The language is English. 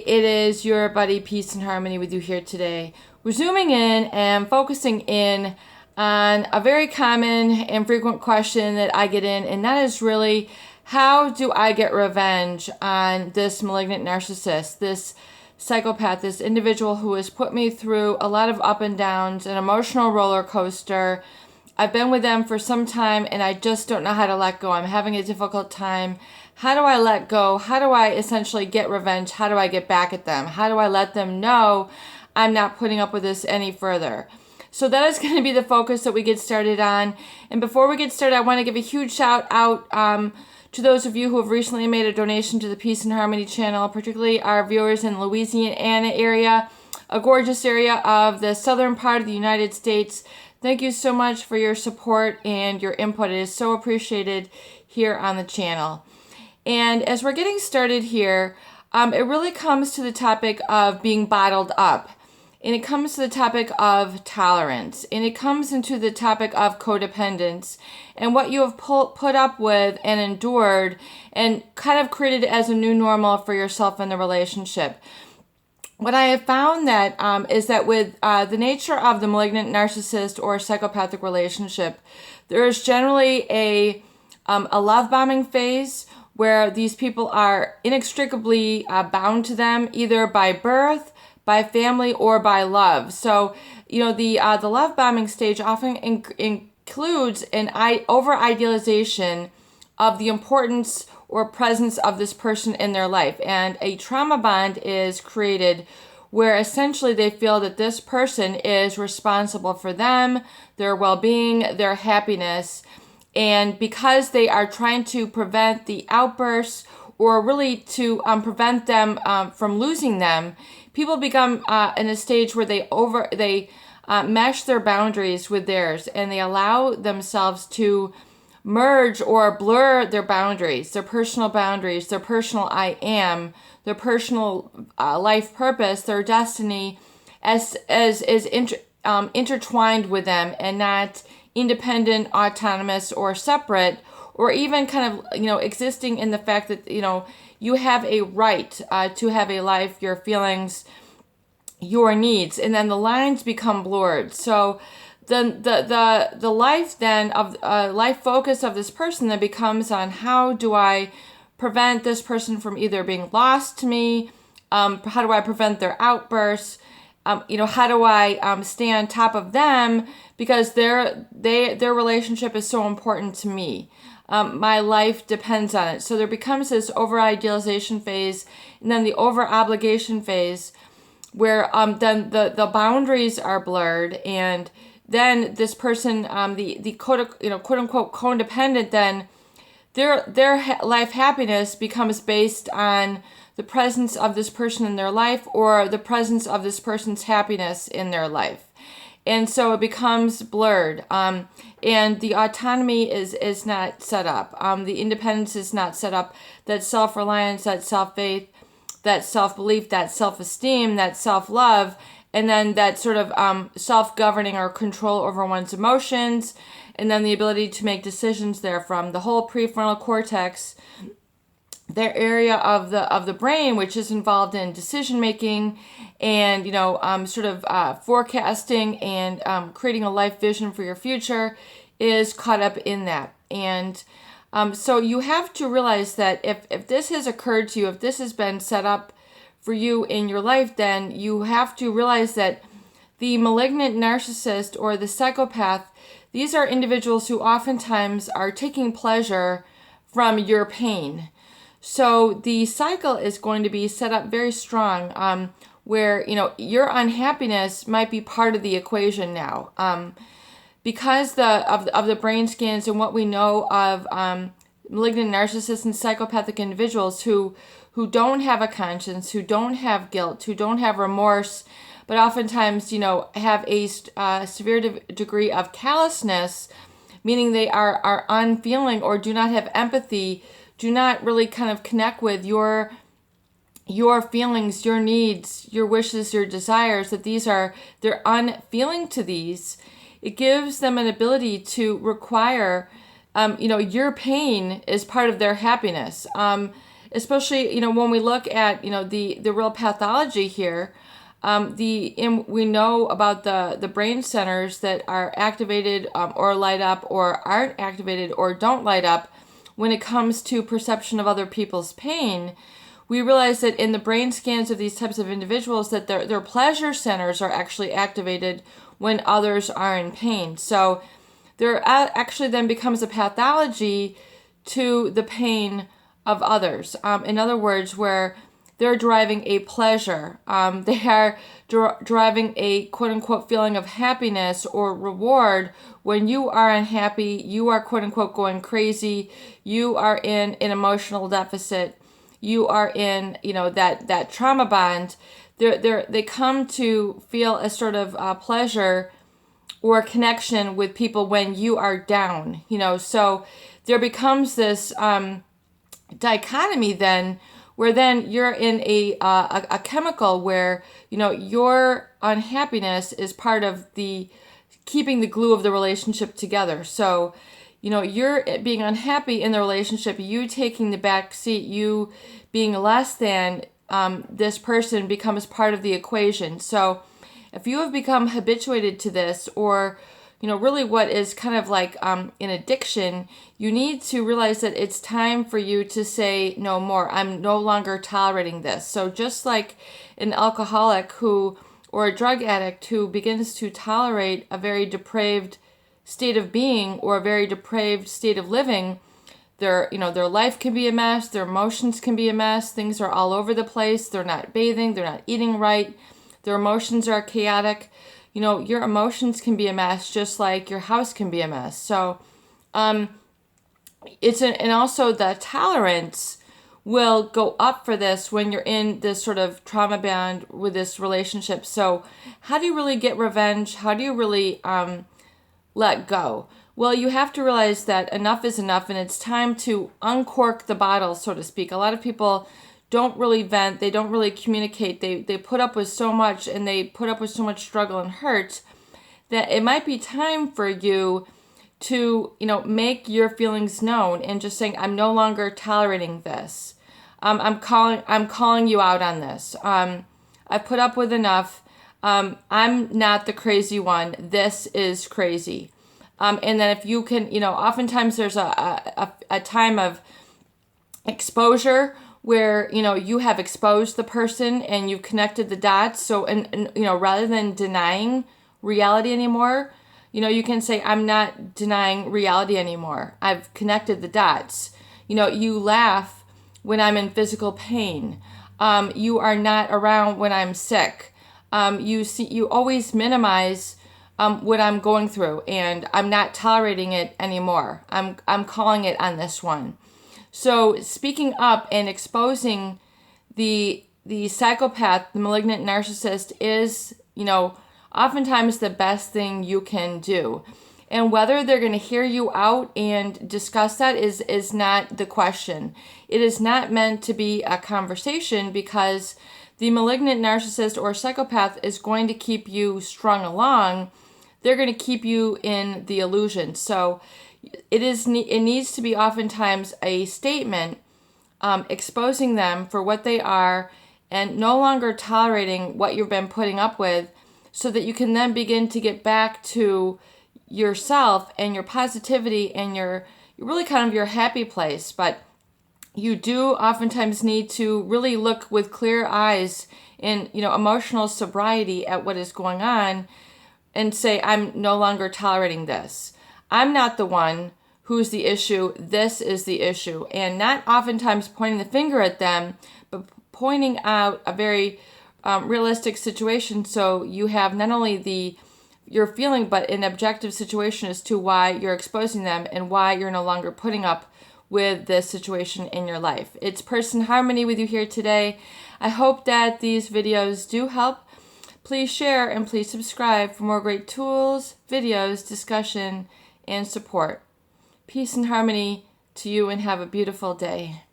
it is your buddy Peace and Harmony with you here today. We're zooming in and focusing in on a very common and frequent question that I get in, and that is really, how do I get revenge on this malignant narcissist, this psychopath, this individual who has put me through a lot of up and downs, an emotional roller coaster. I've been with them for some time and I just don't know how to let go. I'm having a difficult time. How do I let go? How do I essentially get revenge? How do I get back at them? How do I let them know I'm not putting up with this any further? So that is going to be the focus that we get started on. And before we get started, I want to give a huge shout out to those of you who have recently made a donation to the Peace and Harmony channel, particularly our viewers in Louisiana area, a gorgeous area of the southern part of the United States. Thank you so much for your support and your input. It is so appreciated here on the channel. And as we're getting started here, it really comes to the topic of being bottled up. And it comes to the topic of tolerance. And it comes into the topic of codependence and what you have put up with and endured and kind of created as a new normal for yourself in the relationship. What I have found that is that with the nature of the malignant narcissist or psychopathic relationship, there is generally a love bombing phase where these people are inextricably bound to them either by birth, by family, or by love. So, you know, the love bombing stage often includes an over-idealization of the importance or presence of this person in their life. And a trauma bond is created where essentially they feel that this person is responsible for them, their well-being, their happiness. And because they are trying to prevent the outbursts or really to prevent them from losing them, people become in a stage where they mesh their boundaries with theirs, and they allow themselves to merge or blur their boundaries, their personal boundaries, their personal I am, their personal life purpose, their destiny, as intertwined with them and not independent, autonomous, or separate, or even kind of, you know, existing in the fact that, you know, you have a right to have a life, your feelings, your needs, and then the lines become blurred. So then the life then of life focus of this person then becomes on, how do I prevent this person from either being lost to me? How do I prevent their outbursts? You know, how do I stay on top of them because their relationship is so important to me? My life depends on it. So there becomes this over-idealization phase, and then the over-obligation phase, where then the boundaries are blurred, and then this person, the quote unquote codependent, then their life happiness becomes based on the presence of this person in their life or the presence of this person's happiness in their life. And so it becomes blurred, and the autonomy is not set up. The independence is not set up. That self-reliance, that self-faith, that self-belief, that self-esteem, that self-love, and then that sort of self-governing or control over one's emotions, and then the ability to make decisions therefrom. The whole prefrontal cortex, their area of the brain, which is involved in decision making and, you know, sort of forecasting and creating a life vision for your future, is caught up in that. And so you have to realize that if this has occurred to you, if this has been set up for you in your life, then you have to realize that the malignant narcissist or the psychopath, these are individuals who oftentimes are taking pleasure from your pain. So the cycle is going to be set up very strong, where, you know, your unhappiness might be part of the equation now, because of the brain scans and what we know of malignant narcissists and psychopathic individuals who don't have a conscience, who don't have guilt, who don't have remorse, but oftentimes, you know, have a severe degree of callousness, meaning they are unfeeling or do not have empathy, do not really kind of connect with your feelings, your needs, your wishes, your desires, that they're unfeeling to these. It gives them an ability to require, you know, your pain is part of their happiness. especially, when we look at, the real pathology here, we know about the brain centers that are activated or light up or aren't activated or don't light up when it comes to perception of other people's pain. We realize that in the brain scans of these types of individuals that their pleasure centers are actually activated when others are in pain. So there actually then becomes a pathology to the pain of others. In other words, where they're deriving a pleasure. They are deriving a quote-unquote feeling of happiness or reward when you are unhappy, you are quote-unquote going crazy, you are in an emotional deficit, you are in, that trauma bond. They come to feel a sort of pleasure or connection with people when you are down, so there becomes this dichotomy then, where then you're in a chemical where, your unhappiness is part of the keeping the glue of the relationship together. So, you're being unhappy in the relationship, you taking the back seat, you being less than this person becomes part of the equation. So if you have become habituated to this, or really what is kind of like an addiction, you need to realize that it's time for you to say no more. I'm no longer tolerating this. So just like an alcoholic or a drug addict who begins to tolerate a very depraved state of being or a very depraved state of living, their life can be a mess, their emotions can be a mess, things are all over the place, they're not bathing, they're not eating right, their emotions are chaotic. Your emotions can be a mess just like your house can be a mess. So and also the tolerance will go up for this when you're in this sort of trauma bond with this relationship. So how do you really get revenge? How do you really let go? Well, you have to realize that enough is enough, and it's time to uncork the bottle, so to speak. A lot of people don't really vent, they don't really communicate, they put up with so much, and they put up with so much struggle and hurt, that it might be time for you to, make your feelings known and just saying, I'm no longer tolerating this. I'm calling you out on this. I've put up with enough. I'm not the crazy one. This is crazy. And then if you can, oftentimes there's a time of exposure where, you have exposed the person and you've connected the dots. So, and rather than denying reality anymore, you can say, I'm not denying reality anymore. I've connected the dots. You laugh when I'm in physical pain. You are not around when I'm sick. You always minimize what I'm going through, and I'm not tolerating it anymore. I'm calling it on this one. So speaking up and exposing the psychopath, the malignant narcissist, is, oftentimes the best thing you can do. And whether they're going to hear you out and discuss that is not the question. It is not meant to be a conversation, because the malignant narcissist or psychopath is going to keep you strung along. They're going to keep you in the illusion. So it needs to be oftentimes a statement exposing them for what they are and no longer tolerating what you've been putting up with, so that you can then begin to get back to yourself and your positivity and your really kind of your happy place. But you do oftentimes need to really look with clear eyes and emotional sobriety at what is going on and say, I'm no longer tolerating this. I'm not the one who's the issue. This is the issue. And not oftentimes pointing the finger at them, but pointing out a very realistic situation, so you have not only your feeling, but an objective situation as to why you're exposing them and why you're no longer putting up with this situation in your life. It's Person Harmony with you here today. I hope that these videos do help. Please share and please subscribe for more great tools, videos, discussion, and support. Peace and harmony to you, and have a beautiful day.